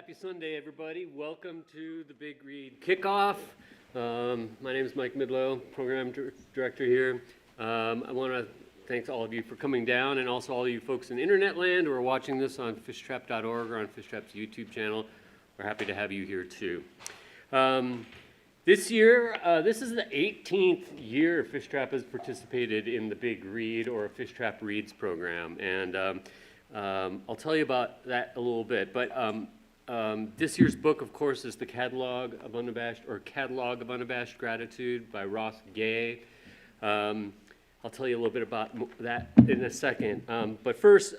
Happy Sunday, everybody. Welcome to the Big Read Kickoff. My name is Mike Midlow, Program Director here. I want to thank all of you for coming down, and also all you folks in internet land who are watching this on fishtrap.org or on Fishtrap's YouTube channel. We're happy to have you here too. This year, this is the 18th year Fishtrap has participated in the Big Read or Fishtrap Reads program, and I'll tell you about that a little bit. But this year's book, of course, is the Catalog of Unabashed Gratitude by Ross Gay. I'll tell you a little bit about that in a second. But first,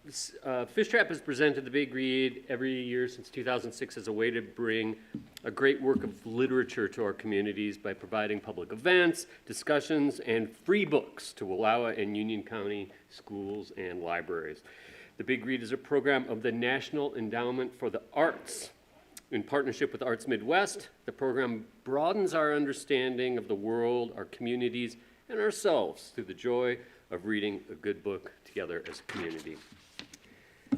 Fishtrap has presented the Big Read every year since 2006 as a way to bring a great work of literature to our communities by providing public events, discussions, and free books to Wallowa and Union County schools and libraries. The Big Read is a program of the National Endowment for the Arts. In partnership with Arts Midwest, the program broadens our understanding of the world, our communities, and ourselves through the joy of reading a good book together as a community.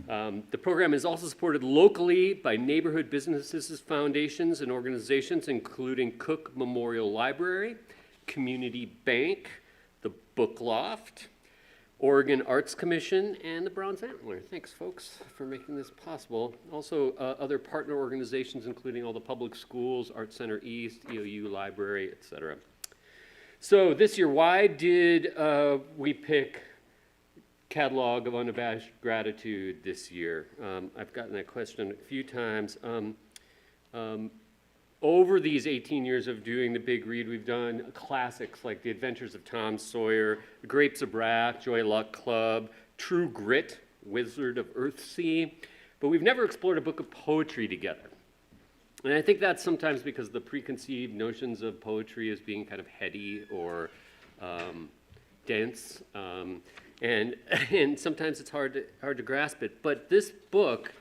The program is also supported locally by neighborhood businesses, foundations, and organizations, including Cook Memorial Library, Community Bank, the Book Loft, Oregon Arts Commission, and the Bronze Antler. Thanks, folks, for making this possible. Also, other partner organizations, including all the public schools, Art Center East, EOU Library, etc. So this year, why did we pick Catalog of Unabashed Gratitude this year? I've gotten that question a few times. Over these 18 years of doing the Big Read, we've done classics like The Adventures of Tom Sawyer, The Grapes of Wrath, Joy Luck Club, True Grit, Wizard of Earthsea, but we've never explored a book of poetry together. And I think that's sometimes because of the preconceived notions of poetry as being kind of heady or dense, and sometimes it's hard to grasp it. But this book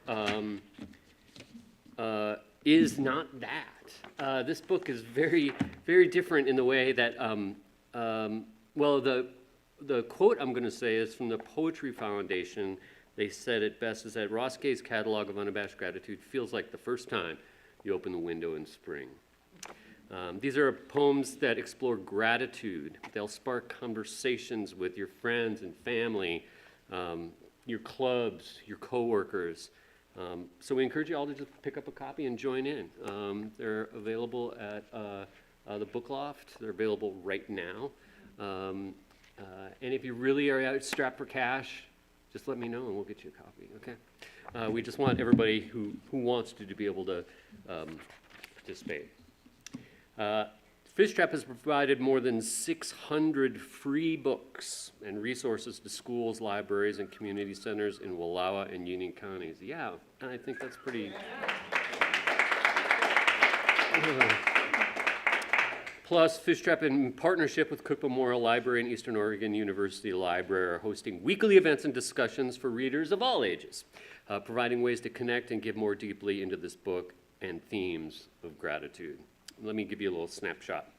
is not that. This book is very, very different in the way that, well, the quote I'm going to say is from the Poetry Foundation. They said it best, is that Ross Gay's Catalog of Unabashed Gratitude feels like the first time you open the window in spring. These are poems that explore gratitude. They'll spark conversations with your friends and family, your clubs, your coworkers. So we encourage you all to just pick up a copy and join in. They're available at the Book Loft. They're available right now. And if you really are strapped for cash, just let me know and we'll get you a copy, okay? We just want everybody who wants to be able to participate. Fishtrap has provided more than 600 free books and resources to schools, libraries, and community centers in Wallowa and Union counties. Yeah, I think that's pretty... Plus, Fishtrap, in partnership with Cook Memorial Library and Eastern Oregon University Library, are hosting weekly events and discussions for readers of all ages, providing ways to connect and give more deeply into this book and themes of gratitude. Let me give you a little snapshot.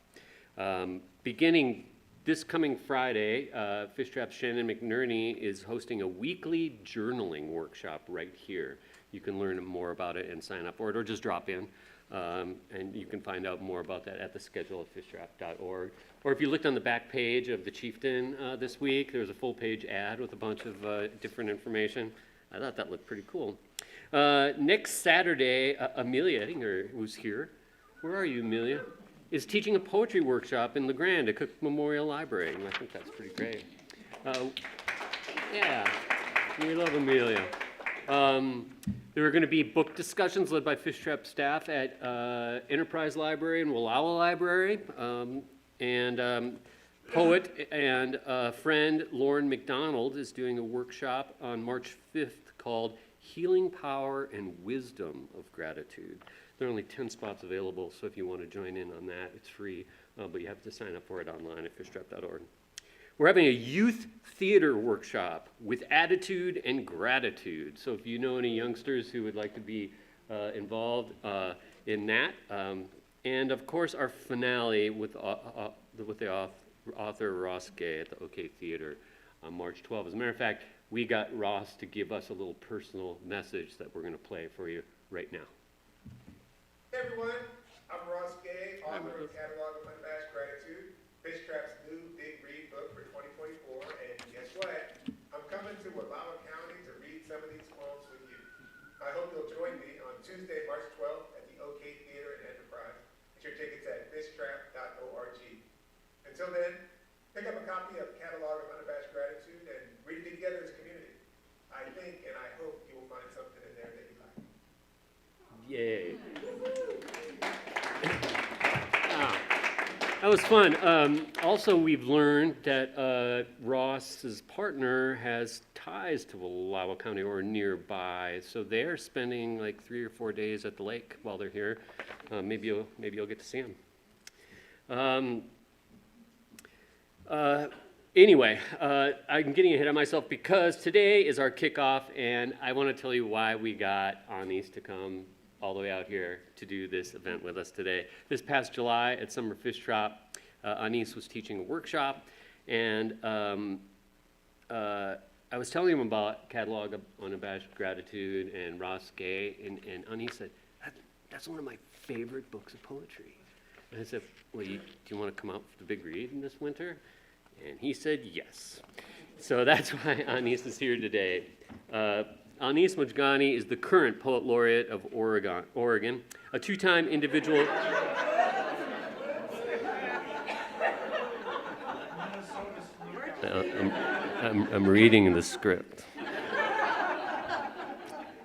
Beginning this coming Friday, Fishtrap's Shannon McNerney is hosting a weekly journaling workshop right here. You can learn more about it and sign up for it, or just drop in. And you can find out more about that at the schedule at fishtrap.org. Or if you looked on the back page of the Chieftain this week, there was a full-page ad with a bunch of different information. I thought that looked pretty cool. Next Saturday, Amelia Ettinger, who's here, where are you, Amelia? Is teaching a poetry workshop in LeGrand at Cook Memorial Library, and I think that's pretty great. Yeah, we love Amelia. There are going to be book discussions led by Fishtrap staff at Enterprise Library and Wallowa Library, and poet and friend Lauren McDonald is doing a workshop on March 5th called Healing Power and Wisdom of Gratitude. There are only 10 spots available, so if you want to join in on that, it's free, but you have to sign up for it online at fishtrap.org. We're having a youth theater workshop with attitude and gratitude. So if you know any youngsters who would like to be involved in that, and of course our finale with the author Ross Gay at the OK Theater on March 12th. As a matter of fact, we got Ross to give us a little personal message that we're going to play for you right now. everyone. I'm Ross Gay, author of Catalog of Unabashed Gratitude, Fishtrap's new Big Read book for 2024. And guess what? I'm coming to Wallowa County to read some of these poems with you. I hope you'll join me on Tuesday, March 12th at the OK Theater in Enterprise. Get your tickets at fishtrap.org. Until then, pick up a copy of Catalog of Unabashed Gratitude and read it together as a community. I think and I hope you will find something in there that you like. Yay. That was fun. Also, we've learned that Ross's partner has ties to Wallowa County or nearby, so they're spending like 3 or 4 days at the lake while they're here. Maybe you'll get to see them. Anyway, I'm getting ahead of myself because today is our kickoff, and I want to tell you why we got Anis to come all the way out here to do this event with us today. This past July at Summer Fishtrap, Anis was teaching a workshop, and I was telling him about Catalog of Unabashed Gratitude and Ross Gay, and Anis said, that's one of my favorite books of poetry. And I said, well, do you want to come out for the Big Read in this winter? And he said yes. So that's why Anis is here today. Anis Mojgani is the current Poet Laureate of Oregon, a two-time individual... I'm reading the script.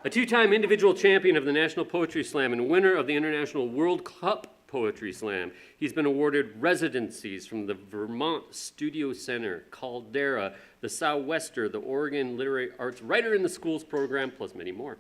A two-time individual champion of the National Poetry Slam and winner of the International World Cup Poetry Slam. He's been awarded residencies from the Vermont Studio Center, Caldera, the Southwester, the Oregon Literary Arts Writer in the Schools program, plus many more.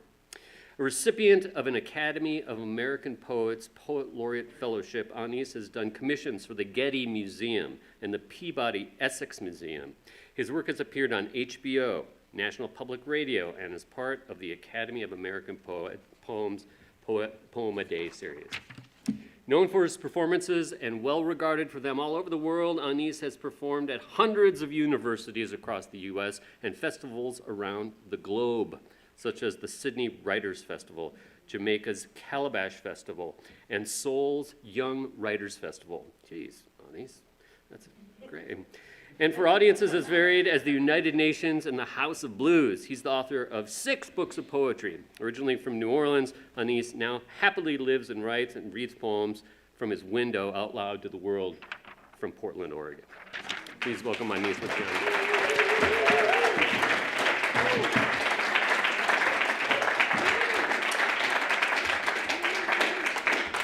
A recipient of an Academy of American Poets Poet Laureate Fellowship, Anis has done commissions for the Getty Museum and the Peabody Essex Museum. His work has appeared on HBO, National Public Radio, and is part of the Academy of American Poem a Day series. Known for his performances and well-regarded for them all over the world, Anis has performed at hundreds of universities across the U.S. and festivals around the globe, such as the Sydney Writers' Festival, Jamaica's Calabash Festival, and Seoul's Young Writers' Festival. Jeez, Anis, that's great. And for audiences as varied as the United Nations and the House of Blues, he's the author of 6 books of poetry. Originally from New Orleans, Anis now happily lives and writes and reads poems from his window out loud to the world from Portland, Oregon. Please welcome Anis Mojgani.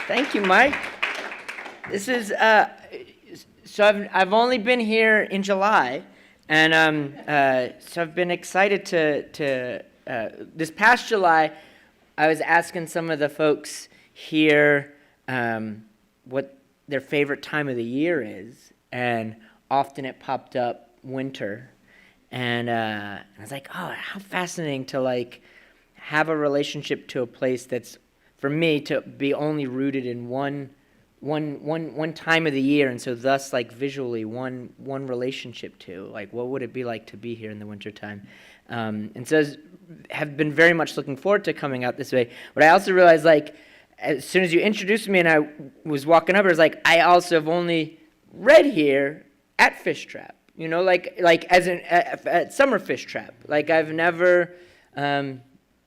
Thank you, Mike. This is... So I've only been here in July, and so I've been excited to this past July, I was asking some of the folks here what their favorite time of the year is, and often it popped up winter, and I was like, oh, how fascinating to like have a relationship to a place that's, for me, to be only rooted in one time of the year, and so thus like visually one relationship to, like, what would it be like to be here in the wintertime? And so have been very much looking forward to coming out this way. But I also realized, like, as soon as you introduced me and I was walking up, it was like, I also have only read here at Fishtrap, you know, like as in at Summer Fishtrap. Like, I've never done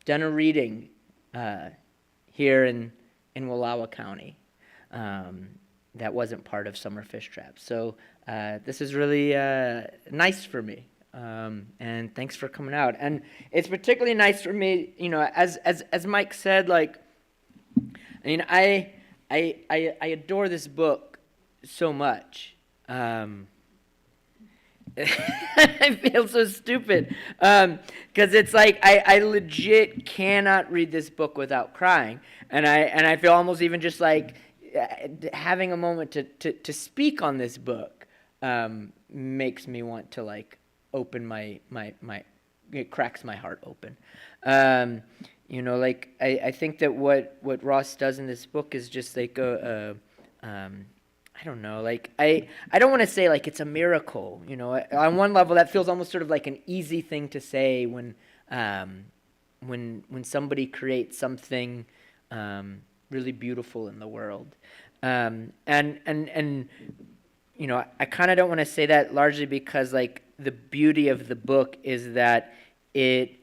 a reading here in Wallowa County. That wasn't part of Summer Fishtrap. So this is really nice for me, and thanks for coming out. And it's particularly nice for me, you know, as Mike said, like, I mean, I adore this book so much. I feel so stupid because it's like I legit cannot read this book without crying, and I feel almost even just like having a moment to speak on this book makes me want to like open my it cracks my heart open. You know, like I think that what Ross does in this book is just like I don't know, like I don't want to say like it's a miracle, you know. On one level that feels almost sort of like an easy thing to say when somebody creates something really beautiful in the world. And you know, I kind of don't want to say that largely because like the beauty of the book is that it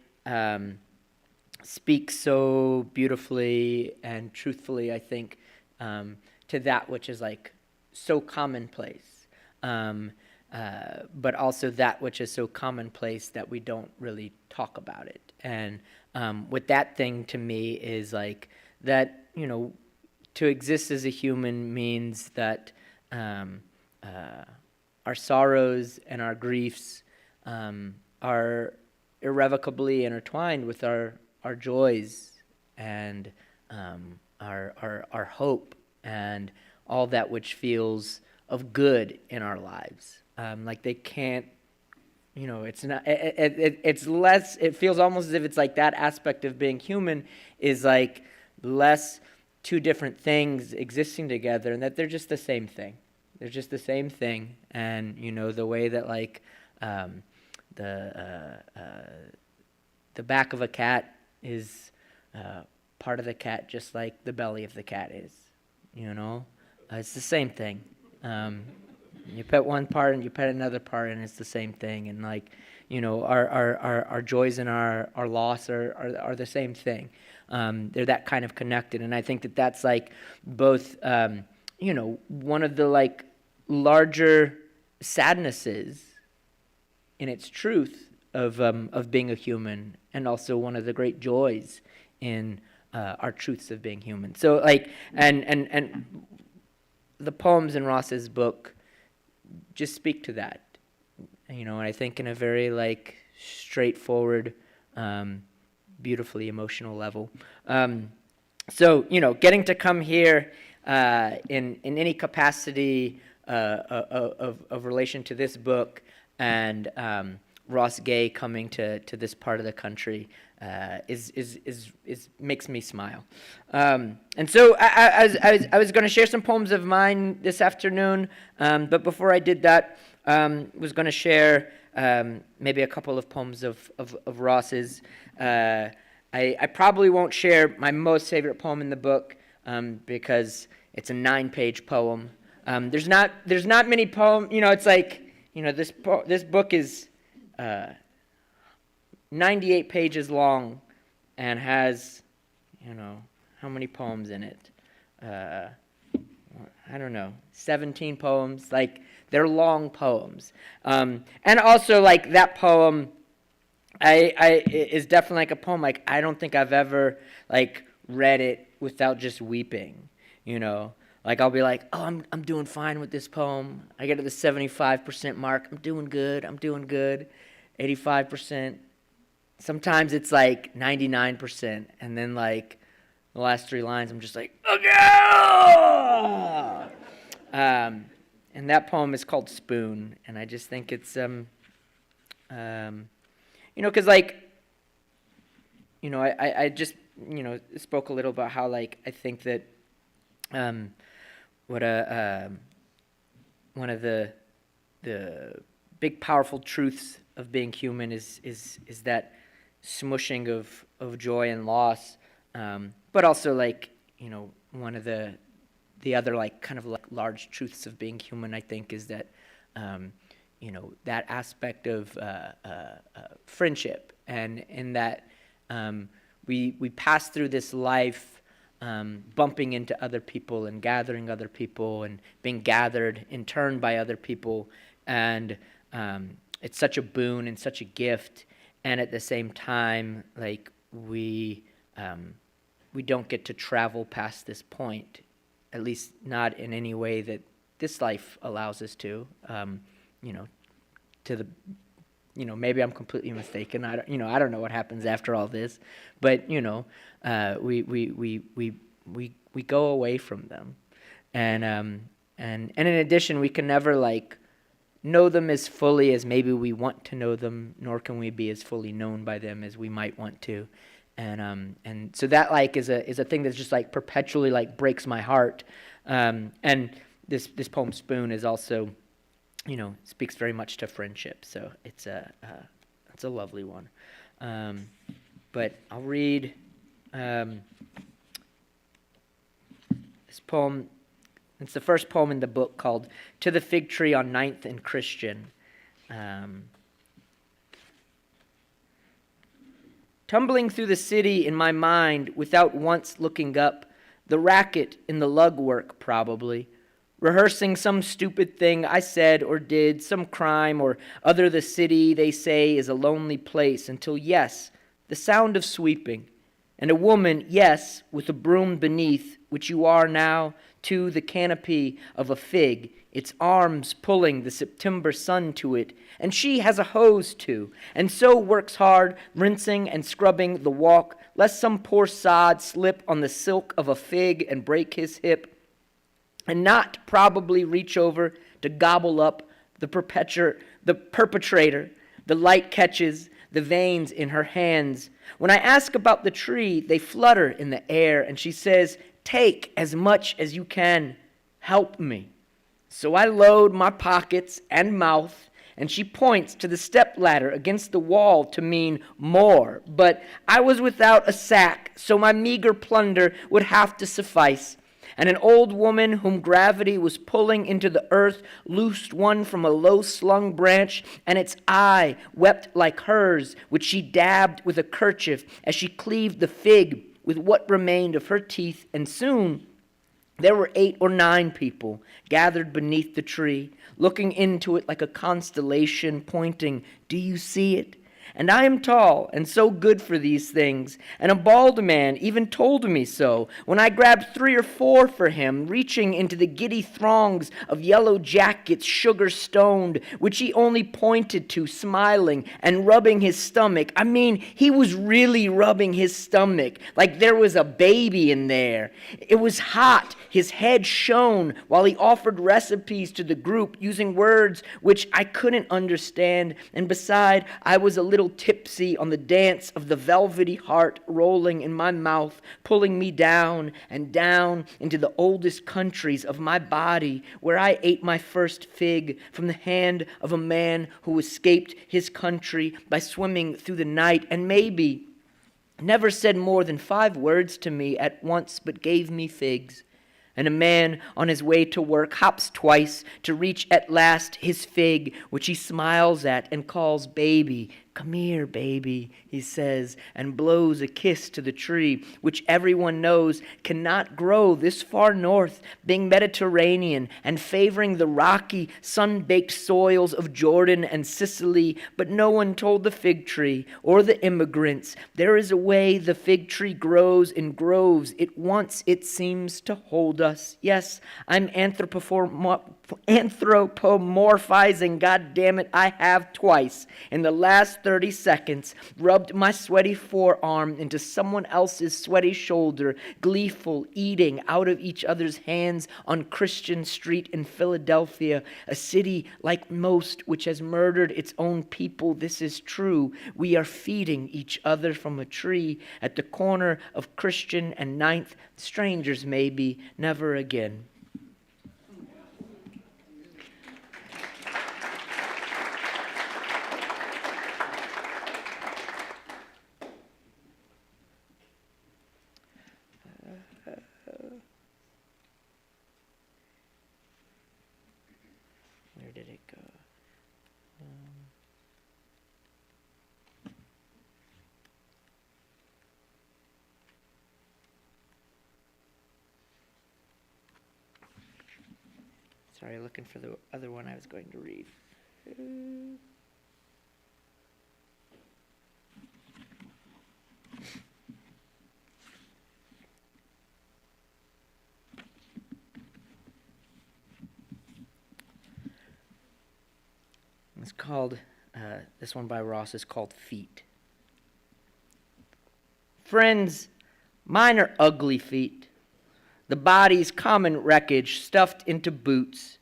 speaks so beautifully and truthfully, I think, to that which is like so commonplace, but also that which is so commonplace that we don't really talk about it. And what that thing to me is like that, you know, to exist as a human means that our sorrows and our griefs are irrevocably intertwined with our joys and our hope and all that which feels of good in our lives. Like they can't, you know, it's not. It's less. It feels almost as if it's like that aspect of being human is like less two different things existing together, and that they're just the same thing. They're just the same thing, and you know the way that like the back of a cat is part of the cat, just like the belly of the cat is. You know, it's the same thing. You pet one part and you pet another part, and it's the same thing. And like, you know, our joys and our loss are the same thing. They're that kind of connected, and I think that that's like both, you know, one of the like larger sadnesses in its truth of being a human, and also one of the great joys in our truths of being human. So like, and the poems in Ross's book just speak to that, you know, and I think in a very like straightforward, beautifully emotional level. So, you know, getting to come here in any capacity of relation to this book, and Ross Gay coming to this part of the country is makes me smile. And so I was going to share some poems of mine this afternoon, but before I did that, was going to share maybe a couple of poems of Ross's. I probably won't share my most favorite poem in the book because it's a 9-page poem. There's not many poems. You know, it's like, you know, this book is 98 pages long and has, you know, how many poems in it? I don't know, 17 poems. Like, they're long poems. And also, like, that poem is definitely like a poem, like, I don't think I've ever, like, read it without just weeping, you know? Like, I'll be like, oh, I'm doing fine with this poem. I get to the 75% mark. I'm doing good. 85%. Sometimes it's like 99%. And then, like, the last 3 lines, I'm just like, okay! And that poem is called Spoon. And I just think it's, you know, because, like, you know, I just, you know, spoke a little about how, like, I think that what one of the big powerful truths of being human is that smushing of joy and loss, but also, like, you know, one of the other, like, kind of like large truths of being human, I think, is that you know, that aspect of friendship, and in that we pass through this life bumping into other people and gathering other people and being gathered in turn by other people, and it's such a boon and such a gift, and at the same time, like, we don't get to travel past this point, at least not in any way that this life allows us to. You know, to the, you know, maybe I'm completely mistaken. I don't know what happens after all this, but you know, we go away from them, and in addition, we can never, like, know them as fully as maybe we want to know them, nor can we be as fully known by them as we might want to, and so that, like, is a thing that's just, like, perpetually, like, breaks my heart, and this poem Spoon is also, you know, speaks very much to friendship, so it's a lovely one. But I'll read This poem, it's the first poem in the book called To the Fig Tree on 9th and Christian. Tumbling through the city in my mind without once looking up, the racket in the lug work probably, rehearsing some stupid thing I said or did, some crime or other the city they say is a lonely place until, yes, the sound of sweeping, and a woman, yes, with a broom beneath, which you are now, to the canopy of a fig, its arms pulling the September sun to it, and she has a hose too, and so works hard, rinsing and scrubbing the walk, lest some poor sod slip on the silk of a fig and break his hip, and not probably reach over to gobble up the perpetrator. The light catches the veins in her hands. When I ask about the tree, they flutter in the air, and she says, "Take as much as you can. Help me." So I load my pockets and mouth, and she points to the stepladder against the wall to mean more. But I was without a sack, so my meager plunder would have to suffice. And an old woman whom gravity was pulling into the earth loosed one from a low-slung branch, and its eye wept like hers, which she dabbed with a kerchief as she cleaved the fig with what remained of her teeth, and soon there were 8 or 9 people gathered beneath the tree, looking into it like a constellation, pointing, "Do you see it?" And I am tall and so good for these things, and a bald man even told me so when I grabbed 3 or 4 for him, reaching into the giddy throngs of yellow jackets sugar-stoned, which he only pointed to, smiling and rubbing his stomach. I mean, he was really rubbing his stomach, like there was a baby in there. It was hot. His head shone while he offered recipes to the group using words which I couldn't understand, and beside, I was a little tipsy on the dance of the velvety heart rolling in my mouth, pulling me down and down into the oldest countries of my body, where I ate my first fig from the hand of a man who escaped his country by swimming through the night, and maybe never said more than 5 words to me at once, but gave me figs. And a man on his way to work hops twice to reach at last his fig, which he smiles at and calls baby. "Come here, baby," he says, and blows a kiss to the tree, which everyone knows cannot grow this far north, being Mediterranean and favoring the rocky, sun-baked soils of Jordan and Sicily. But no one told the fig tree or the immigrants there is a way the fig tree grows in groves. It wants, it seems, to hold us. Yes, I'm anthropomorphizing, goddammit, I have twice in the last 30 seconds rubbed my sweaty forearm into someone else's sweaty shoulder, gleeful, eating out of each other's hands on Christian Street in Philadelphia, a city like most which has murdered its own people. This is true. We are feeding each other from a tree at the corner of Christian and 9th, strangers maybe, never again. Where did it go? Sorry, looking for the other one I was going to read. It's called, this one by Ross is called Feet. Friends, mine are ugly feet. The body's common wreckage stuffed into boots.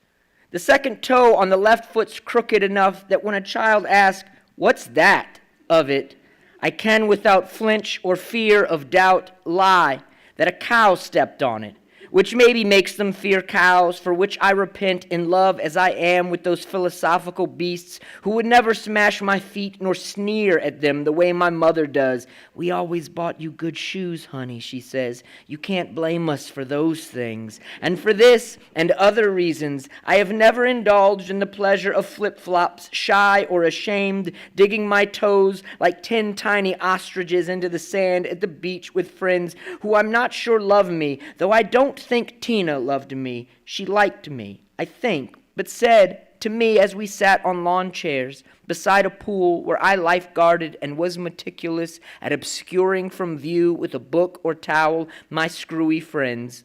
The second toe on the left foot's crooked enough that when a child asks, "What's that?" of it, I can without flinch or fear of doubt lie that a cow stepped on it. which maybe makes them fear cows, for which I repent in love as I am with those philosophical beasts who would never smash my feet nor sneer at them the way my mother does. We always bought you good shoes, honey, she says. You can't blame us for those things. And for this and other reasons, I have never indulged in the pleasure of flip-flops, shy or ashamed, digging my toes like 10 tiny ostriches into the sand at the beach with friends who I'm not sure love me, though I don't think Tina loved me. She liked me, I think, but said to me as we sat on lawn chairs beside a pool where I lifeguarded and was meticulous at obscuring from view with a book or towel my screwy friends,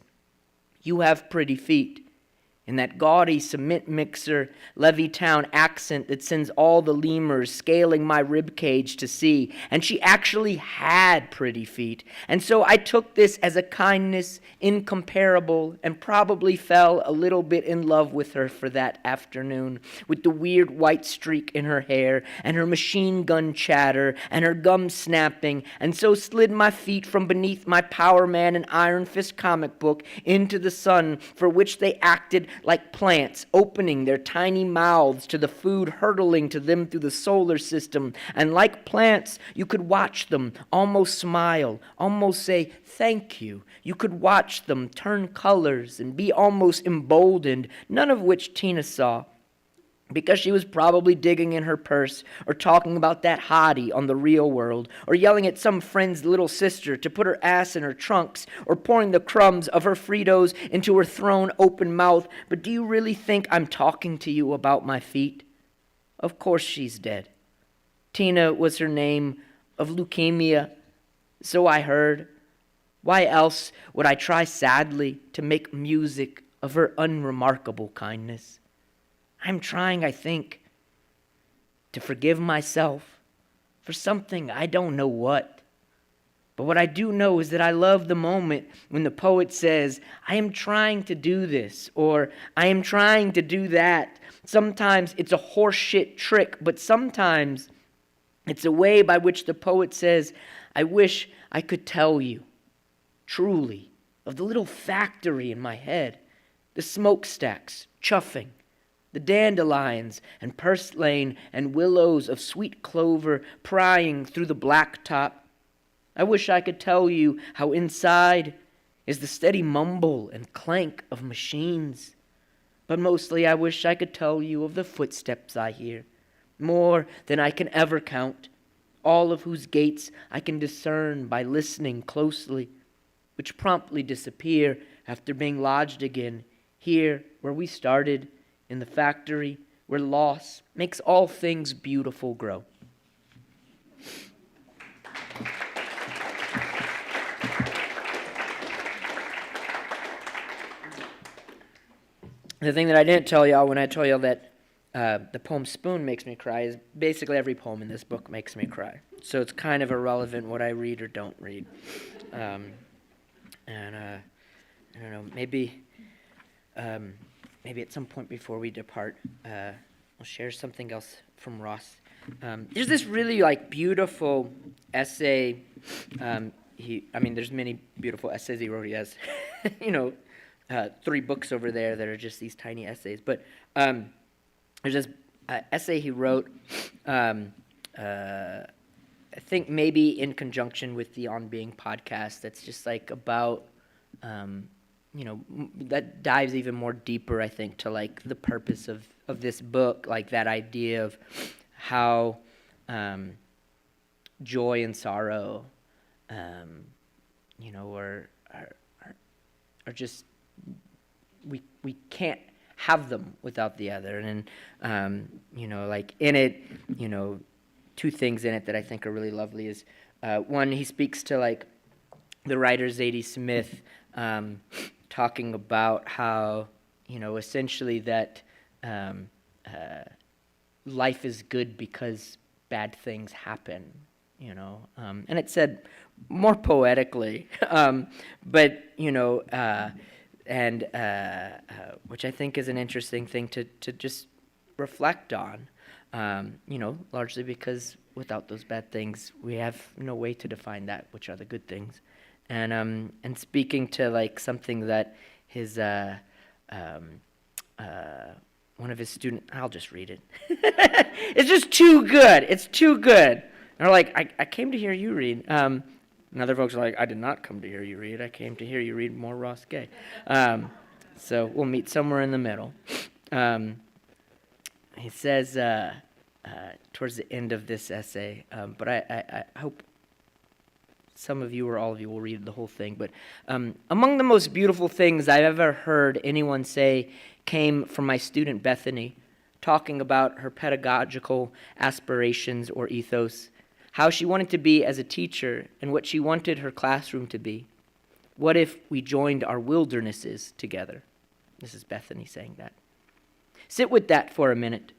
"You have pretty feet," in that gaudy cement mixer Levittown accent that sends all the lemurs scaling my ribcage to see. And she actually had pretty feet. And so I took this as a kindness incomparable and probably fell a little bit in love with her for that afternoon, with the weird white streak in her hair and her machine gun chatter and her gum snapping, and so slid my feet from beneath my Power Man and Iron Fist comic book into the sun, for which they acted like plants, opening their tiny mouths to the food hurtling to them through the solar system. And like plants, you could watch them almost smile, almost say thank you. You could watch them turn colors and be almost emboldened, none of which Tina saw, because she was probably digging in her purse or talking about that hottie on The Real World, or yelling at some friend's little sister to put her ass in her trunks, or pouring the crumbs of her Fritos into her thrown open mouth. But do you really think I'm talking to you about my feet? Of course she's dead. Tina was her name, of leukemia, so I heard. Why else would I try sadly to make music of her unremarkable kindness? I'm trying, I think, to forgive myself for something I don't know what. But what I do know is that I love the moment when the poet says, I am trying to do this, or I am trying to do that. Sometimes it's a horseshit trick, but sometimes it's a way by which the poet says, I wish I could tell you, truly, of the little factory in my head, the smokestacks chuffing, the dandelions and purslane and willows of sweet clover prying through the black top. I wish I could tell you how inside is the steady mumble and clank of machines. But mostly I wish I could tell you of the footsteps I hear, more than I can ever count, all of whose gaits I can discern by listening closely, which promptly disappear after being lodged again, here where we started, in the factory where loss makes all things beautiful grow. The thing that I didn't tell y'all when I told y'all that the poem Spoon makes me cry is basically every poem in this book makes me cry. So it's kind of irrelevant what I read or don't read. I don't know, maybe at some point before we depart, I'll share something else from Ross. There's this really beautiful essay. There's many beautiful essays he wrote. He has, 3 books over there that are just these tiny essays. But there's this essay he wrote, I think maybe in conjunction with the On Being podcast, that's just about that dives even more deeper, I think, to the purpose of this book, that idea of how joy and sorrow, are just we can't have them without the other, and in it, 2 things in it that I think are really lovely is one, he speaks to the writer Zadie Smith. Talking about how, essentially that life is good because bad things happen, and it said more poetically, but, which I think is an interesting thing to just reflect on, largely because without those bad things, we have no way to define that which are the good things. And speaking to something that his one of his students. I'll just read it. It's just too good. It's too good. And they're like, I came to hear you read. And other folks are like, I did not come to hear you read. I came to hear you read more Ross Gay. So we'll meet somewhere in the middle. He says towards the end of this essay, but I hope some of you or all of you will read the whole thing. But among the most beautiful things I've ever heard anyone say came from my student Bethany, talking about her pedagogical aspirations or ethos, how she wanted to be as a teacher and what she wanted her classroom to be. What if we joined our wildernesses together? This is Bethany saying that. Sit with that for a minute,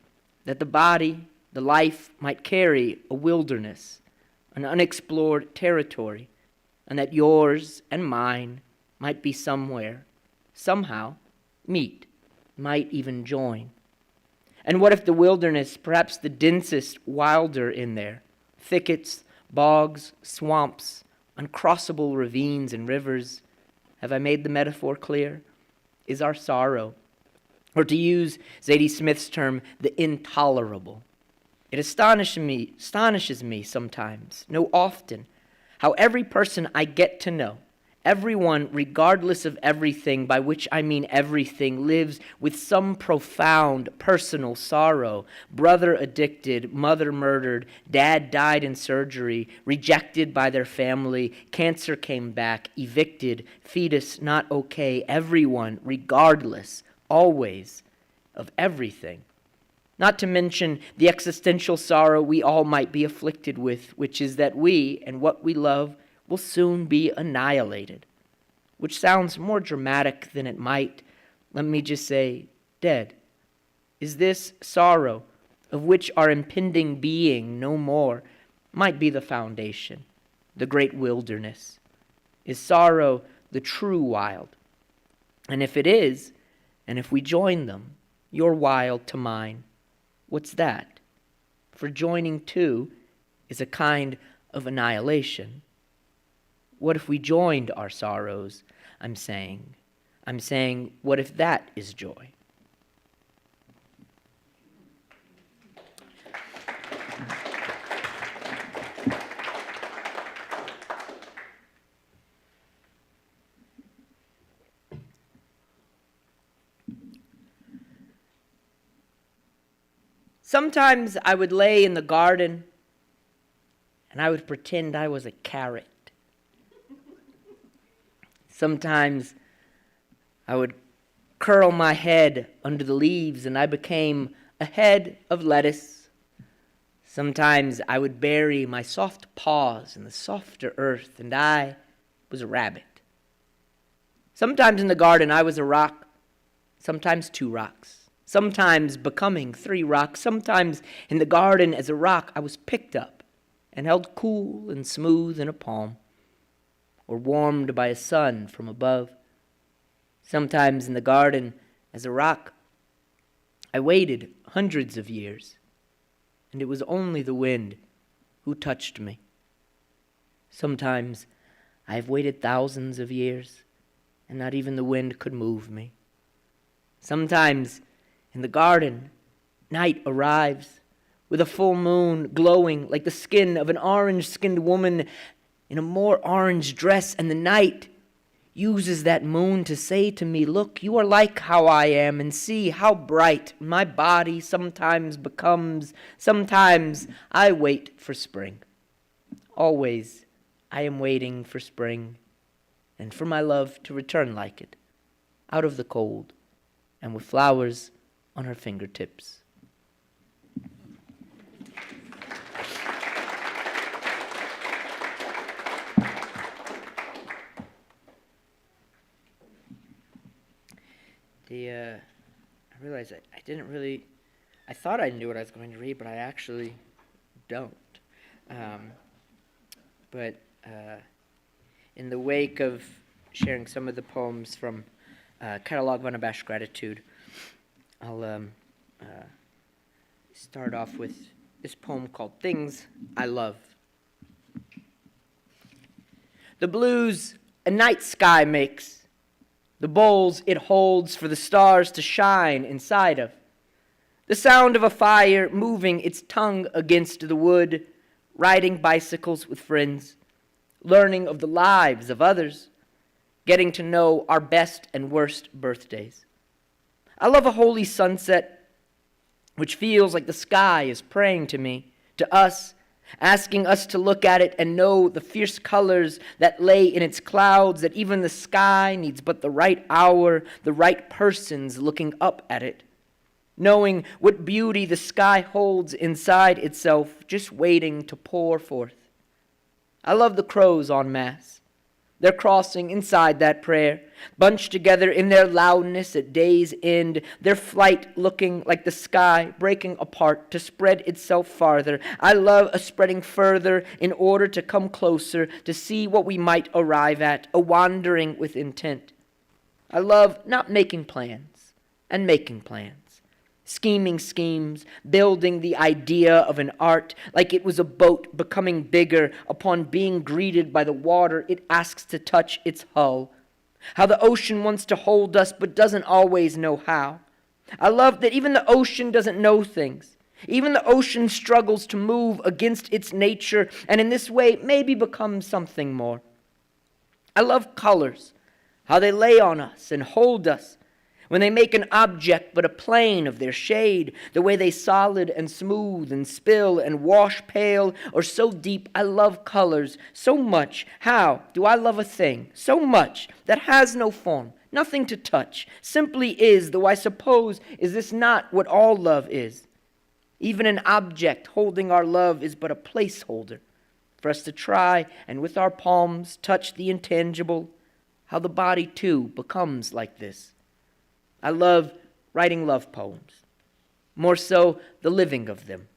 that the body, the life might carry a wilderness, an unexplored territory, and that yours and mine might be somewhere, somehow, meet, might even join. And what if the wilderness, perhaps the densest, wilder in there, thickets, bogs, swamps, uncrossable ravines and rivers, have I made the metaphor clear, is our sorrow, or to use Zadie Smith's term, the intolerable. It astonishes me sometimes, no often, how every person I get to know, everyone, regardless of everything, by which I mean everything, lives with some profound personal sorrow. Brother addicted, mother murdered, dad died in surgery, rejected by their family, cancer came back, evicted, fetus not okay. Everyone, regardless, always, of everything. Not to mention the existential sorrow we all might be afflicted with, which is that we and what we love will soon be annihilated, which sounds more dramatic than it might. Let me just say, dead. Is this sorrow, of which our impending being no more might be the foundation, the great wilderness? Is sorrow the true wild? And if it is, and if we join them, your wild to mine, what's that? For joining two is a kind of annihilation. What if we joined our sorrows? I'm saying, what if that is joy? Sometimes I would lay in the garden and I would pretend I was a carrot. Sometimes I would curl my head under the leaves and I became a head of lettuce. Sometimes I would bury my soft paws in the softer earth and I was a rabbit. Sometimes in the garden I was a rock, sometimes two rocks, sometimes becoming three rocks. Sometimes in the garden as a rock I was picked up and held cool and smooth in a palm, or warmed by a sun from above. Sometimes in the garden as a rock, I waited hundreds of years, and it was only the wind who touched me. Sometimes I have waited thousands of years, and not even the wind could move me. Sometimes in the garden, night arrives, with a full moon glowing like the skin of an orange-skinned woman in a more orange dress, and the night uses that moon to say to me, look, you are like how I am, and see how bright my body sometimes becomes. Sometimes I wait for spring. Always I am waiting for spring, and for my love to return like it, out of the cold, and with flowers on her fingertips. I realized I didn't really, I thought I knew what I was going to read, but I actually don't. But in the wake of sharing some of the poems from Catalog of Unabashed Gratitude, I'll start off with this poem called Things I Love. The blues a night sky makes the bowls it holds for the stars to shine inside of, the sound of a fire moving its tongue against the wood, riding bicycles with friends, learning of the lives of others, getting to know our best and worst birthdays. I love a holy sunset, which feels like the sky is praying to me, to us, asking us to look at it and know the fierce colors that lay in its clouds, that even the sky needs but the right hour, the right persons looking up at it, knowing what beauty the sky holds inside itself, just waiting to pour forth. I love the crows en masse. They're crossing inside that prayer, bunched together in their loudness at day's end, their flight looking like the sky breaking apart to spread itself farther. I love a spreading further in order to come closer, to see what we might arrive at, a wandering with intent. I love not making plans and making plans. Scheming schemes, building the idea of an art like it was a boat becoming bigger upon being greeted by the water it asks to touch its hull. How the ocean wants to hold us but doesn't always know how. I love that even the ocean doesn't know things. Even the ocean struggles to move against its nature and in this way maybe becomes something more. I love colors, how they lay on us and hold us, when they make an object but a plane of their shade, the way they solid and smooth and spill and wash pale or so deep. I love colors so much. How do I love a thing so much that has no form, nothing to touch, simply is, though I suppose is this not what all love is? Even an object holding our love is but a placeholder for us to try and with our palms touch the intangible, how the body too becomes like this. I love writing love poems, more so the living of them.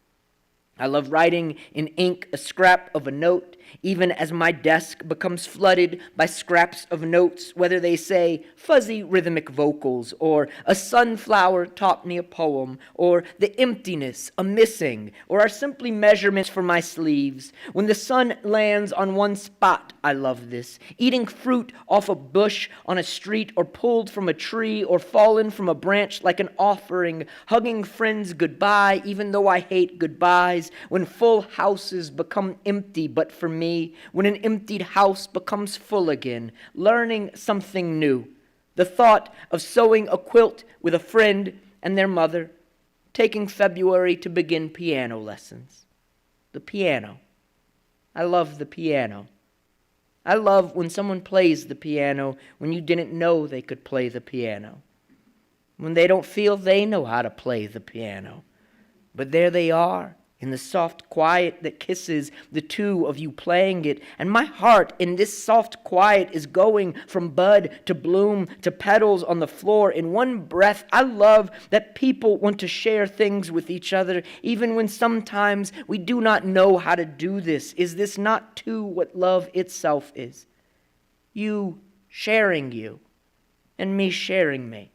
I love writing in ink a scrap of a note, even as my desk becomes flooded by scraps of notes, whether they say fuzzy rhythmic vocals, or a sunflower taught me a poem, or the emptiness, a missing, or are simply measurements for my sleeves. When the sun lands on one spot, I love this. Eating fruit off a bush on a street, or pulled from a tree, or fallen from a branch like an offering, hugging friends goodbye, even though I hate goodbyes. When full houses become empty but for me, when an emptied house becomes full again, learning something new. The thought of sewing a quilt with a friend and their mother, taking February to begin piano lessons. The piano. I love the piano. I love when someone plays the piano when you didn't know they could play the piano. When they don't feel they know how to play the piano. But there they are, in the soft quiet that kisses the two of you playing it. And my heart in this soft quiet is going from bud to bloom to petals on the floor in one breath. I love that people want to share things with each other, even when sometimes we do not know how to do this. Is this not too what love itself is? You sharing you, and me sharing me,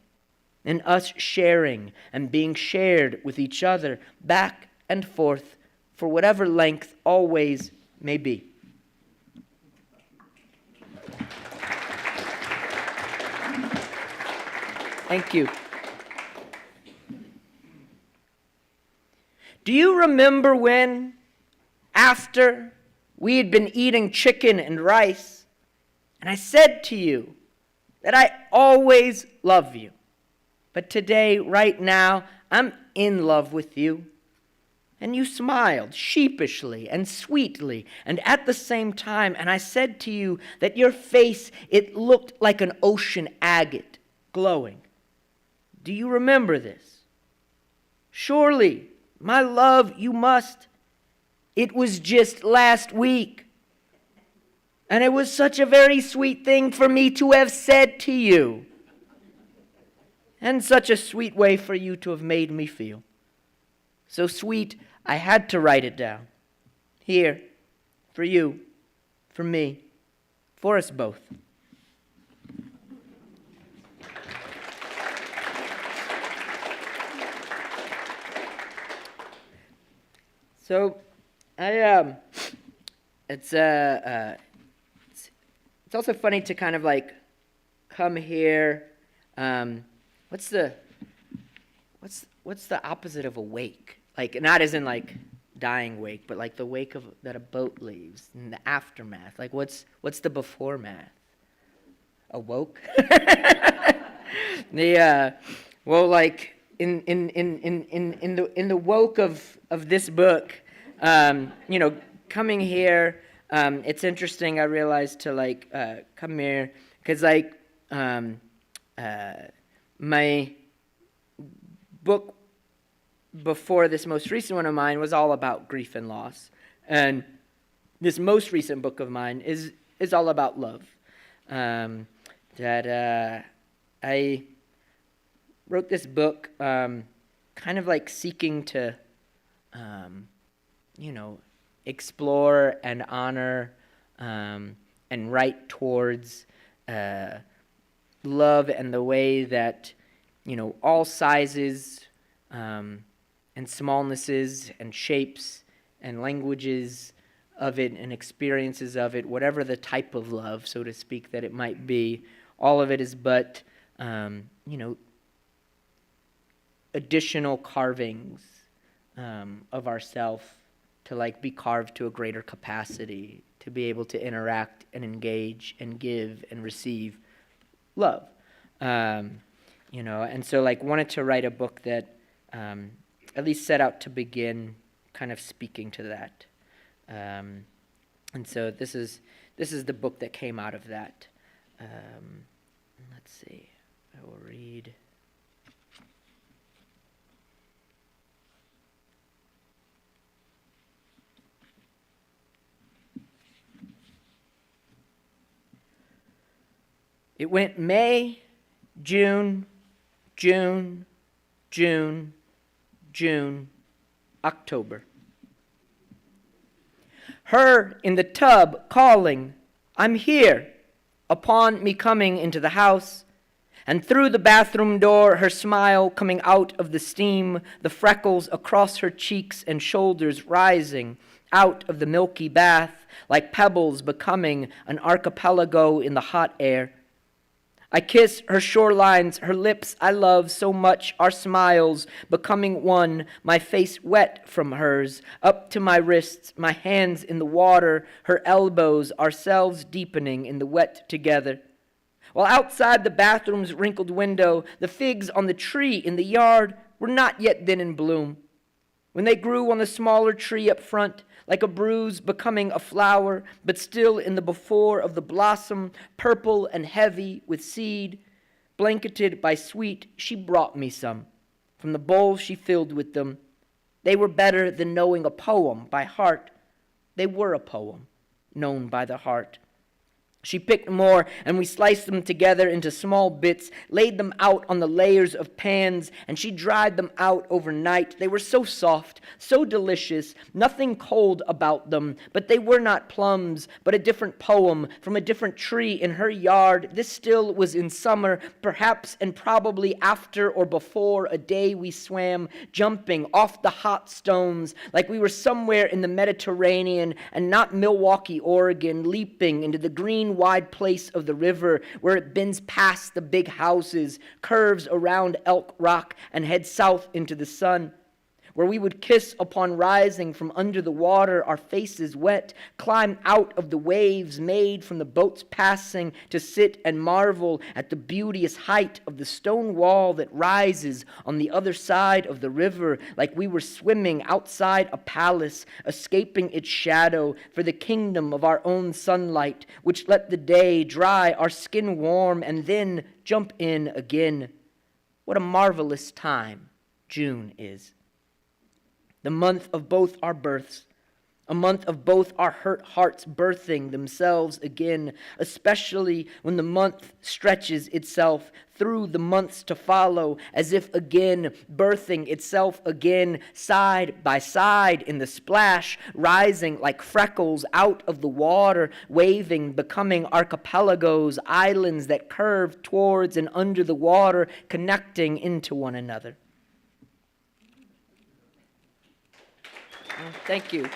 and us sharing and being shared with each other, back and forth, for whatever length always may be. Thank you. Do you remember when, after we had been eating chicken and rice, and I said to you that I always love you, but today, right now, I'm in love with you? And you smiled sheepishly and sweetly and at the same time, and I said to you that your face, it looked like an ocean agate glowing. Do you remember this? Surely, my love, you must. It was just last week. And it was such a very sweet thing for me to have said to you. And such a sweet way for you to have made me feel. So sweet, I had to write it down. Here, for you, for me, for us both. So, it's also funny to kind of like come here. What's the opposite of awake? Like, not as in like dying wake, but like the wake of that a boat leaves, and the aftermath. Like, what's the before math? Awoke. Well, like in the woke of this book, coming here, it's interesting. I realized to like come here because like my book before this most recent one of mine was all about grief and loss, and this most recent book of mine is all about love. I wrote this book kind of like seeking to, explore and honor and write towards love and the way that, all sizes and smallnesses and shapes and languages of it and experiences of it, whatever the type of love, so to speak, that it might be, all of it is but, additional carvings of ourself to like be carved to a greater capacity, to be able to interact and engage and give and receive love. And so like wanted to write a book that at least set out to begin kind of speaking to that. And so this is the book that came out of that. Let's see. I will read. It went May, June, June, June, June, October. Her in the tub calling, "I'm here," upon me coming into the house, and through the bathroom door her smile coming out of the steam, the freckles across her cheeks and shoulders rising out of the milky bath like pebbles becoming an archipelago in the hot air. I kiss her shorelines, her lips I love so much, our smiles becoming one, my face wet from hers, up to my wrists, my hands in the water, her elbows, ourselves deepening in the wet together. While outside the bathroom's wrinkled window, the figs on the tree in the yard were not yet then in bloom. When they grew on the smaller tree up front, like a bruise becoming a flower, but still in the before of the blossom, purple and heavy with seed, blanketed by sweet, she brought me some. From the bowl she filled with them. They were better than knowing a poem by heart. They were a poem, known by the heart. She picked more, and we sliced them together into small bits, laid them out on the layers of pans, and she dried them out overnight. They were so soft, so delicious, nothing cold about them, but they were not plums, but a different poem from a different tree in her yard. This still was in summer, perhaps and probably after or before a day we swam, jumping off the hot stones like we were somewhere in the Mediterranean and not Milwaukee, Oregon, leaping into the green wide place of the river where it bends past the big houses, curves around Elk Rock, and heads south into the sun, where we would kiss upon rising from under the water, our faces wet, climb out of the waves made from the boats passing to sit and marvel at the beauteous height of the stone wall that rises on the other side of the river, like we were swimming outside a palace, escaping its shadow for the kingdom of our own sunlight, which let the day dry our skin warm and then jump in again. What a marvelous time June is. The month of both our births, a month of both our hurt hearts birthing themselves again, especially when the month stretches itself through the months to follow, as if again birthing itself again, side by side in the splash, rising like freckles out of the water, waving, becoming archipelagos, islands that curve towards and under the water, connecting into one another. Thank you.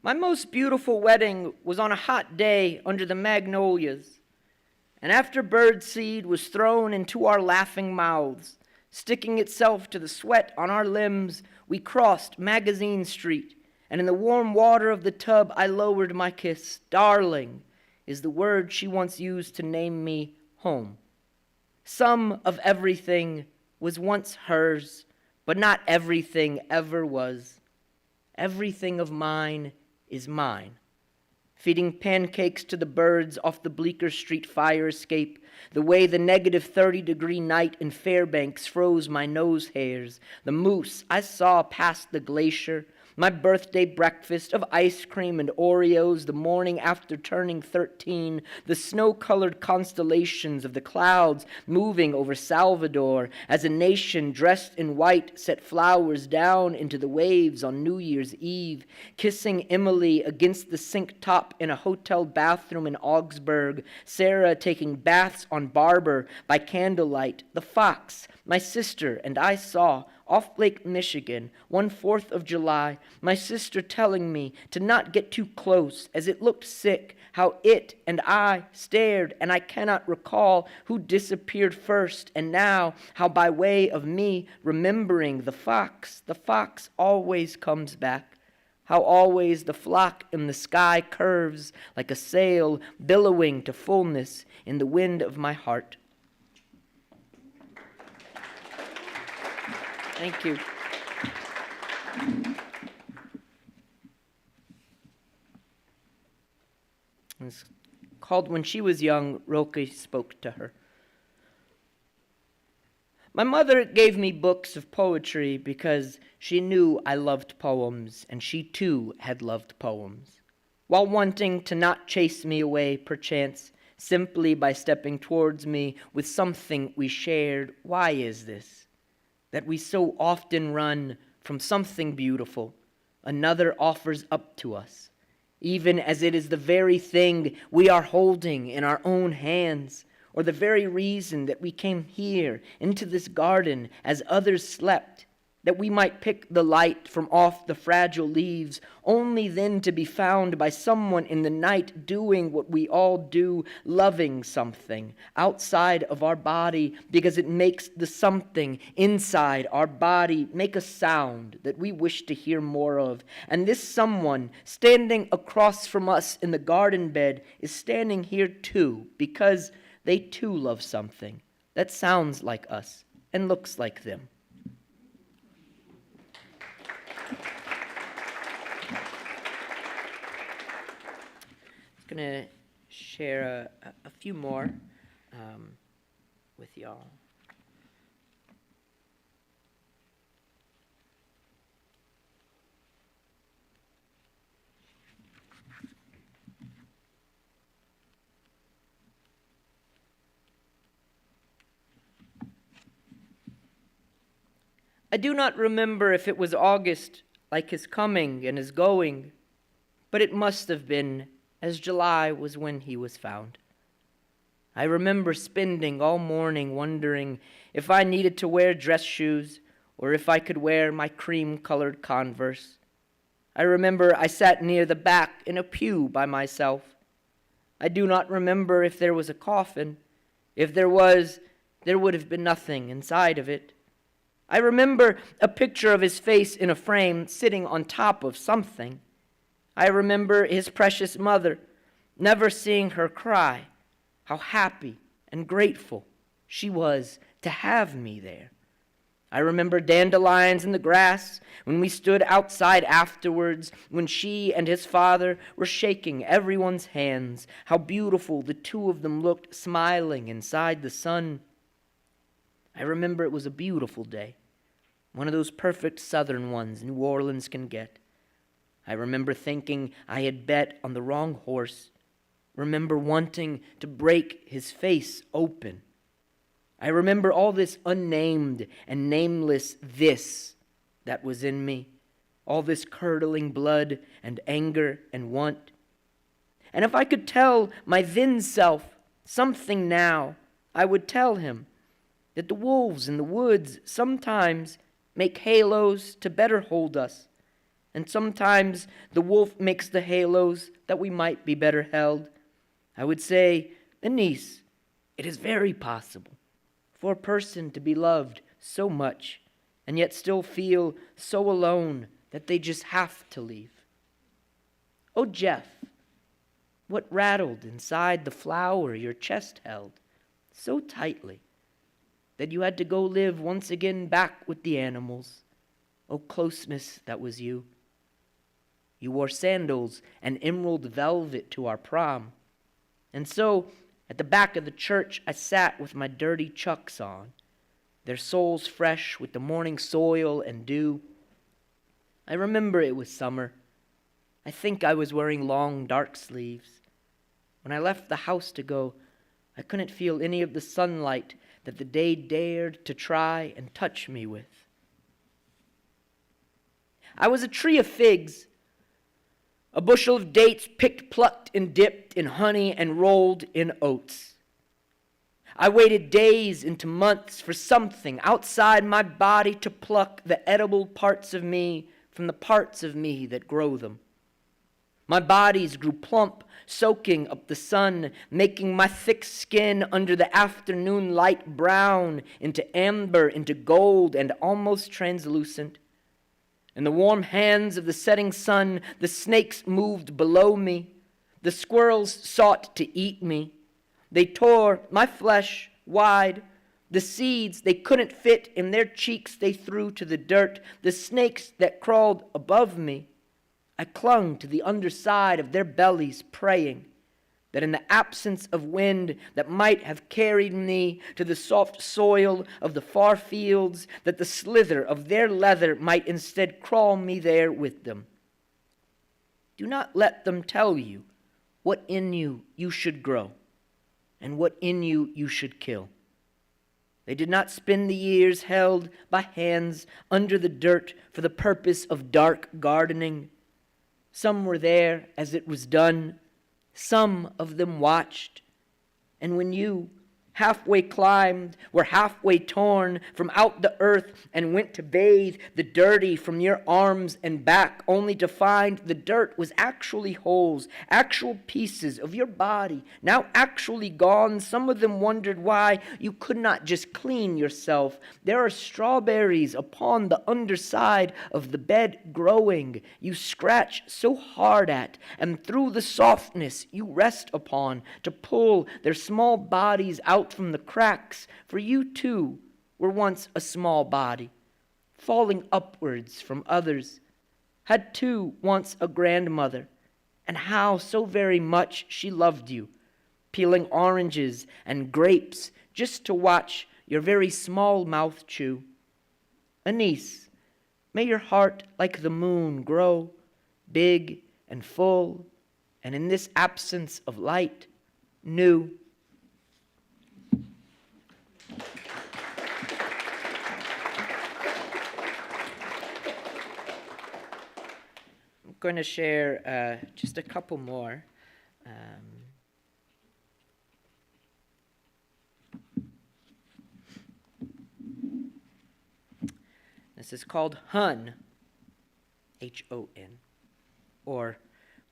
My most beautiful wedding was on a hot day under the magnolias. And after birdseed was thrown into our laughing mouths, sticking itself to the sweat on our limbs, we crossed Magazine Street, and in the warm water of the tub I lowered my kiss. Darling is the word she once used to name me home. Some of everything was once hers, but not everything ever was. Everything of mine is mine. Feeding pancakes to the birds off the Bleecker Street fire escape, the way the -30-degree night in Fairbanks froze my nose hairs, the moose I saw past the glacier, my birthday breakfast of ice cream and Oreos the morning after turning 13, the snow-colored constellations of the clouds moving over Salvador as a nation dressed in white set flowers down into the waves on New Year's Eve, kissing Emily against the sink top in a hotel bathroom in Augsburg, Sarah taking baths on Barber by candlelight, the fox my sister and I saw off Lake Michigan, 4th of July, my sister telling me to not get too close as it looked sick, how it and I stared, and I cannot recall who disappeared first, and now how by way of me remembering the fox always comes back, how always the flock in the sky curves like a sail billowing to fullness in the wind of my heart. Thank you. It's called When She Was Young, Rilke Spoke to Her. My mother gave me books of poetry because she knew I loved poems, and she too had loved poems. While wanting to not chase me away, perchance, simply by stepping towards me with something we shared, why is this? That we so often run from something beautiful another offers up to us, even as it is the very thing we are holding in our own hands, or the very reason that we came here into this garden as others slept, that we might pick the light from off the fragile leaves, only then to be found by someone in the night doing what we all do, loving something outside of our body, because it makes the something inside our body make a sound that we wish to hear more of. And this someone standing across from us in the garden bed is standing here too, because they too love something that sounds like us and looks like them. I'm going to share a few more with y'all. I do not remember if it was August, like his coming and his going, but it must have been, as July was when he was found. I remember spending all morning wondering if I needed to wear dress shoes or if I could wear my cream-colored Converse. I remember I sat near the back in a pew by myself. I do not remember if there was a coffin. If there was, there would have been nothing inside of it. I remember a picture of his face in a frame sitting on top of something. I remember his precious mother, never seeing her cry, how happy and grateful she was to have me there. I remember dandelions in the grass when we stood outside afterwards, when she and his father were shaking everyone's hands, how beautiful the two of them looked smiling inside the sun. I remember it was a beautiful day, one of those perfect southern ones New Orleans can get. I remember thinking I had bet on the wrong horse, remember wanting to break his face open. I remember all this unnamed and nameless this that was in me, all this curdling blood and anger and want. And if I could tell my then self something now, I would tell him that the wolves in the woods sometimes make halos to better hold us, and sometimes the wolf makes the halos that we might be better held. I would say, Anis, it is very possible for a person to be loved so much and yet still feel so alone that they just have to leave. Oh, Jeff, what rattled inside the flower your chest held so tightly that you had to go live once again back with the animals? Oh, closeness that was you. You wore sandals and emerald velvet to our prom. And so, at the back of the church, I sat with my dirty chucks on, their soles fresh with the morning soil and dew. I remember it was summer. I think I was wearing long, dark sleeves. When I left the house to go, I couldn't feel any of the sunlight that the day dared to try and touch me with. I was a tree of figs, a bushel of dates picked, plucked, and dipped in honey and rolled in oats. I waited days into months for something outside my body to pluck the edible parts of me from the parts of me that grow them. My bodies grew plump, soaking up the sun, making my thick skin under the afternoon light brown into amber, into gold, and almost translucent. In the warm hands of the setting sun, the snakes moved below me. The squirrels sought to eat me. They tore my flesh wide. The seeds they couldn't fit in their cheeks they threw to the dirt. The snakes that crawled above me, I clung to the underside of their bellies, praying that in the absence of wind that might have carried me to the soft soil of the far fields, that the slither of their leather might instead crawl me there with them. Do not let them tell you what in you should grow and what in you should kill. They did not spend the years held by hands under the dirt for the purpose of dark gardening. Some were there as it was done. Some of them watched. And when you, halfway climbed, were halfway torn from out the earth and went to bathe the dirty from your arms and back, only to find the dirt was actually holes, actual pieces of your body, now actually gone. Some of them wondered why you could not just clean yourself. There are strawberries upon the underside of the bed growing, you scratch so hard at, and through the softness you rest upon to pull their small bodies out from the cracks, for you too were once a small body, falling upwards from others, had too once a grandmother, and how so very much she loved you, peeling oranges and grapes just to watch your very small mouth chew. Anis, may your heart like the moon grow big and full, and in this absence of light, new. I'm going to share just a couple more. This is called Hun, H-O-N, or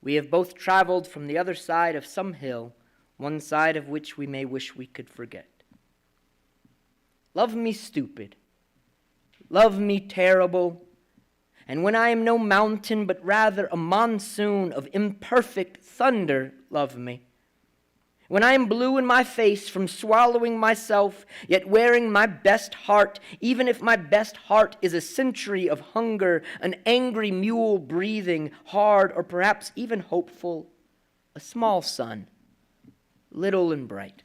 we have both traveled from the other side of some hill, one side of which we may wish we could forget. Love me stupid, love me terrible, and when I am no mountain but rather a monsoon of imperfect thunder, love me. When I am blue in my face from swallowing myself, yet wearing my best heart, even if my best heart is a century of hunger, an angry mule breathing hard or perhaps even hopeful, a small sun, little and bright.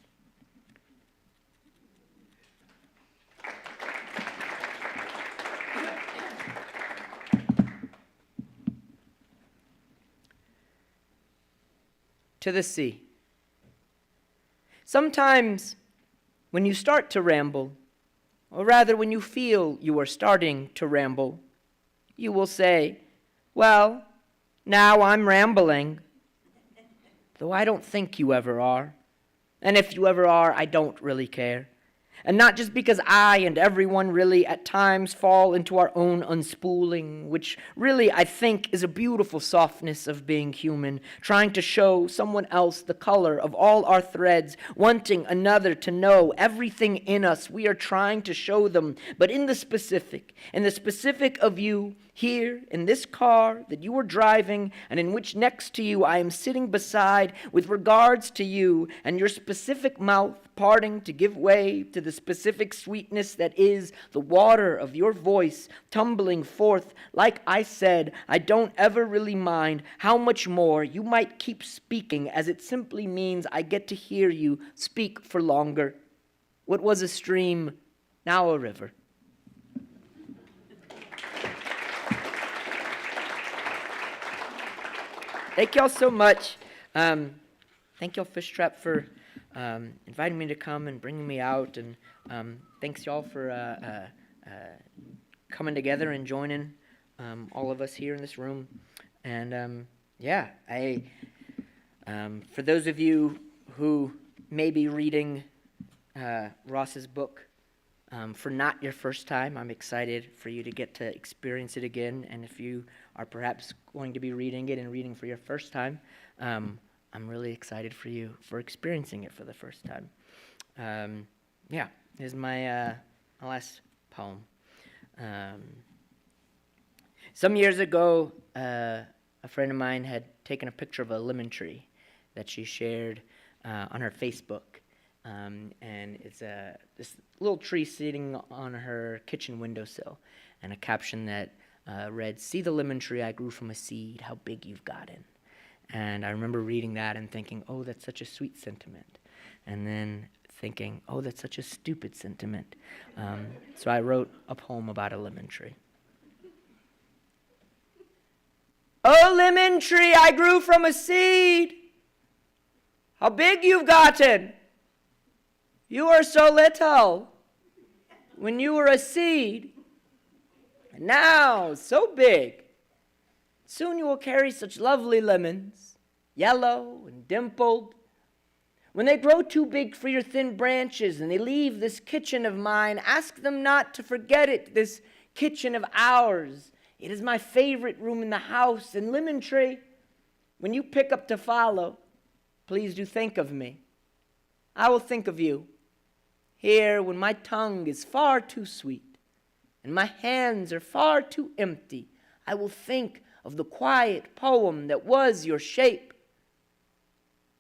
To the sea. Sometimes when you start to ramble, or rather when you feel you are starting to ramble, you will say, well, now I'm rambling. Though I don't think you ever are. And if you ever are, I don't really care. And not just because I and everyone really at times fall into our own unspooling, which really I think is a beautiful softness of being human, trying to show someone else the color of all our threads, wanting another to know everything in us. We are trying to show them, but in the specific of you, here in this car that you are driving and in which next to you I am sitting beside, with regards to you and your specific mouth parting to give way to the specific sweetness that is the water of your voice tumbling forth. Like I said, I don't ever really mind how much more you might keep speaking, as it simply means I get to hear you speak for longer. What was a stream, now a river. Thank y'all so much. Thank y'all, Fishtrap, for inviting me to come and bringing me out. And thanks y'all for coming together and joining all of us here in this room. And for those of you who may be reading Ross's book for not your first time, I'm excited for you to get to experience it again. And if you are perhaps going to be reading it and reading for your first time, I'm really excited for you for experiencing it for the first time. Here's my last poem. Some years ago, a friend of mine had taken a picture of a lemon tree that she shared on her Facebook. And it's this little tree sitting on her kitchen windowsill, and a caption that read, "See the lemon tree I grew from a seed, how big you've gotten." And I remember reading that and thinking, oh, that's such a sweet sentiment. And then thinking, oh, that's such a stupid sentiment. So I wrote a poem about a lemon tree. Oh, lemon tree I grew from a seed, how big you've gotten. You were so little when you were a seed, and now so big. Soon you will carry such lovely lemons, yellow and dimpled. When they grow too big for your thin branches and they leave this kitchen of mine, ask them not to forget it, this kitchen of ours. It is my favorite room in the house. And lemon tree, when you pick up to follow, please do think of me. I will think of you here when my tongue is far too sweet and my hands are far too empty. I will think of the quiet poem that was your shape.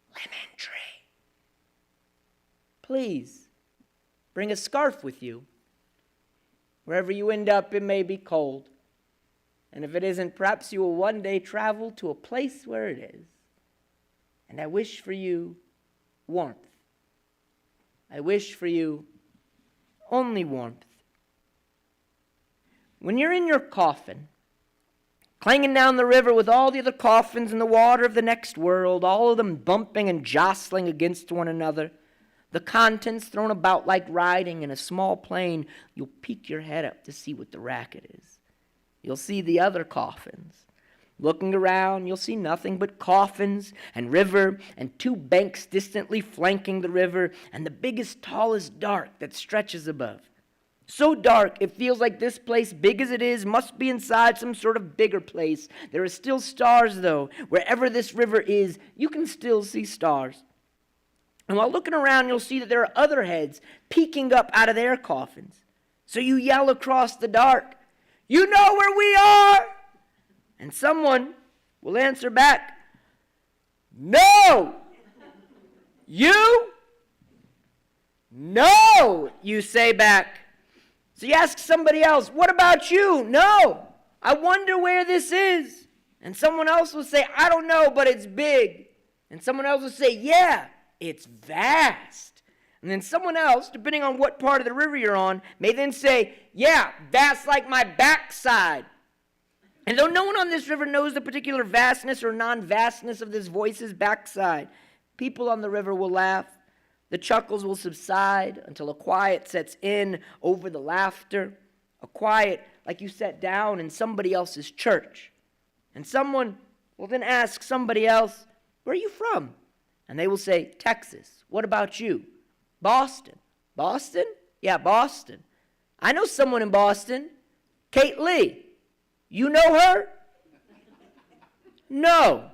Lemon tree. Please, bring a scarf with you. Wherever you end up, it may be cold. And if it isn't, perhaps you will one day travel to a place where it is. And I wish for you warmth. I wish for you only warmth. When you're in your coffin, clanging down the river with all the other coffins in the water of the next world, all of them bumping and jostling against one another, the contents thrown about like riding in a small plane, you'll peek your head up to see what the racket is. You'll see the other coffins. Looking around, you'll see nothing but coffins and river and two banks distantly flanking the river and the biggest, tallest dark that stretches above. So dark, it feels like this place, big as it is, must be inside some sort of bigger place. There are still stars, though. Wherever this river is, you can still see stars. And while looking around, you'll see that there are other heads peeking up out of their coffins. So you yell across the dark, "You know where we are?" And someone will answer back, "No." "You?" "No," you say back. So you ask somebody else, "What about you?" "No, I wonder where this is." And someone else will say, "I don't know, but it's big." And someone else will say, "Yeah, it's vast." And then someone else, depending on what part of the river you're on, may then say, "Yeah, vast like my backside." And though no one on this river knows the particular vastness or non-vastness of this voice's backside, people on the river will laugh. The chuckles will subside until a quiet sets in over the laughter, a quiet like you sat down in somebody else's church. And someone will then ask somebody else, "Where are you from?" And they will say, "Texas." "What about you?" "Boston." "Boston?" Yeah, Boston. I know someone in Boston. Kate Lee. You know her? No.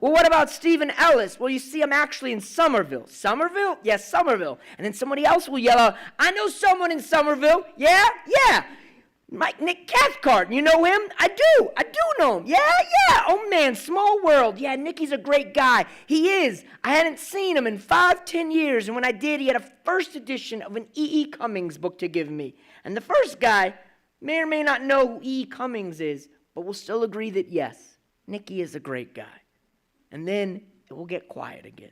Well, what about Stephen Ellis? Well, you see, I'm actually in Somerville. Somerville? Yes, Somerville. And then somebody else will yell out, I know someone in Somerville. Yeah? Yeah. Nick Cathcart, you know him? I do know him. Yeah. Oh man, small world. Yeah, Nicky's a great guy. He is. I hadn't seen him in 5-10 years, and when I did, he had a first edition of an E.E. Cummings book to give me. And the first guy may or may not know who E.E. Cummings is, but we'll still agree that yes, Nicky is a great guy. And then it will get quiet again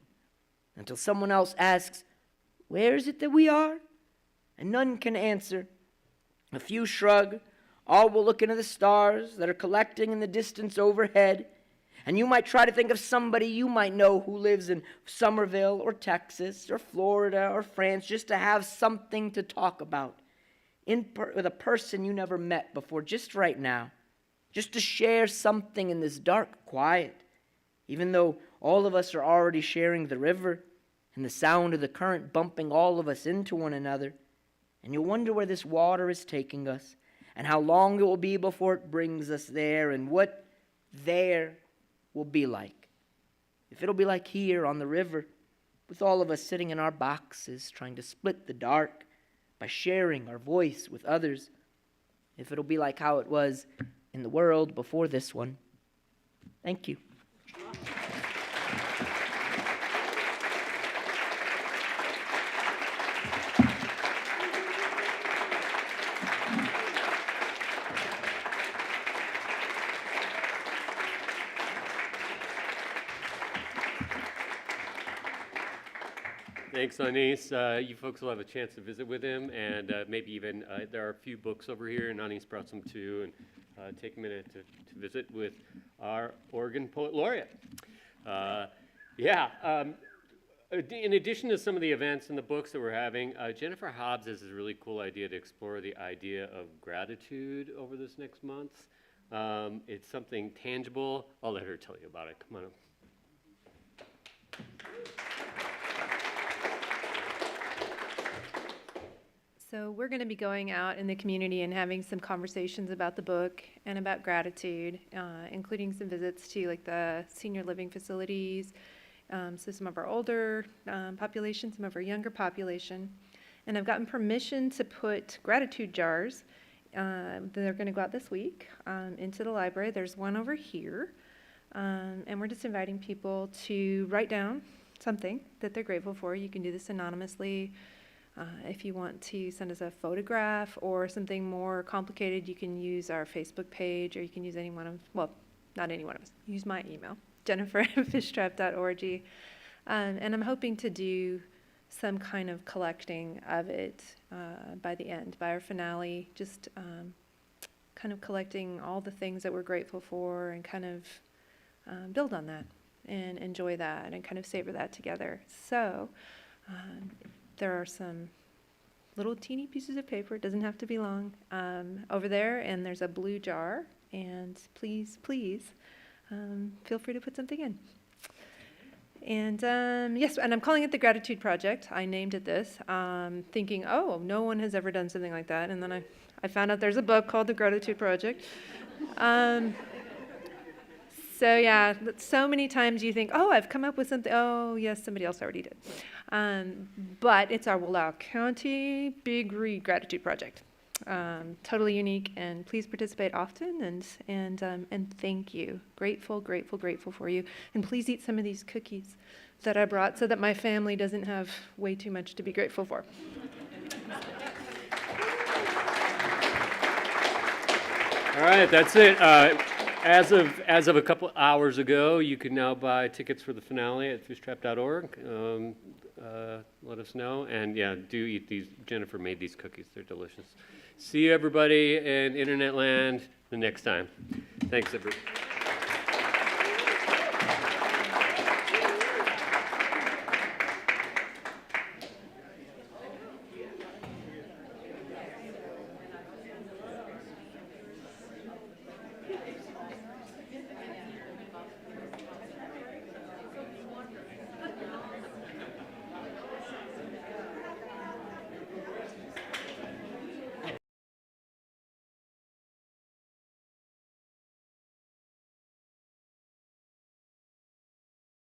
until someone else asks, where is it that we are? And none can answer. A few shrug, all will look into the stars that are collecting in the distance overhead, and you might try to think of somebody you might know who lives in Somerville or Texas or Florida or France just to have something to talk about with a person you never met before, just right now, just to share something in this dark quiet, even though all of us are already sharing the river and the sound of the current bumping all of us into one another. And you'll wonder where this water is taking us, and how long it will be before it brings us there, and what there will be like. If it'll be like here on the river, with all of us sitting in our boxes, trying to split the dark by sharing our voice with others. If it'll be like how it was in the world before this one. Thank you. Thanks, Anis. You folks will have a chance to visit with him, and maybe even there are a few books over here, and Anis brought some too, and take a minute to visit with our Oregon Poet Laureate. In addition to some of the events and the books that we're having, Jennifer Hobbs has this really cool idea to explore the idea of gratitude over this next month. It's something tangible. I'll let her tell you about it. Come on up. So we're going to be going out in the community and having some conversations about the book and about gratitude, including some visits to like the senior living facilities, so some of our older population, some of our younger population. And I've gotten permission to put gratitude jars, they're going to go out this week, into the library. There's one over here. And we're just inviting people to write down something that they're grateful for. You can do this anonymously. If you want to send us a photograph or something more complicated, you can use our Facebook page, or you can use any one of, well, not any one of us. Use my email, jennifer@fishtrap.org. And I'm hoping to do some kind of collecting of it by the end, by our finale, just kind of collecting all the things that we're grateful for and kind of build on that and enjoy that and kind of savor that together. So there are some little teeny pieces of paper, it doesn't have to be long, over there, and there's a blue jar, and please feel free to put something in. And yes, and I'm calling it the Gratitude Project. I named it this, thinking, oh, no one has ever done something like that, and then I found out there's a book called the Gratitude Project. So yeah, so many times you think, oh, I've come up with something. Oh, yes, somebody else already did. But it's our Wallowa County Big Read Gratitude Project. Totally unique, and please participate often, and thank you. Grateful for you. And please eat some of these cookies that I brought so that my family doesn't have way too much to be grateful for. All right, that's it. As of a couple hours ago, you can now buy tickets for the finale at fishtrap.org. Let us know, and yeah, do eat these. Jennifer made these cookies; they're delicious. See you, everybody, in Internet Land the next time. Thanks, everybody.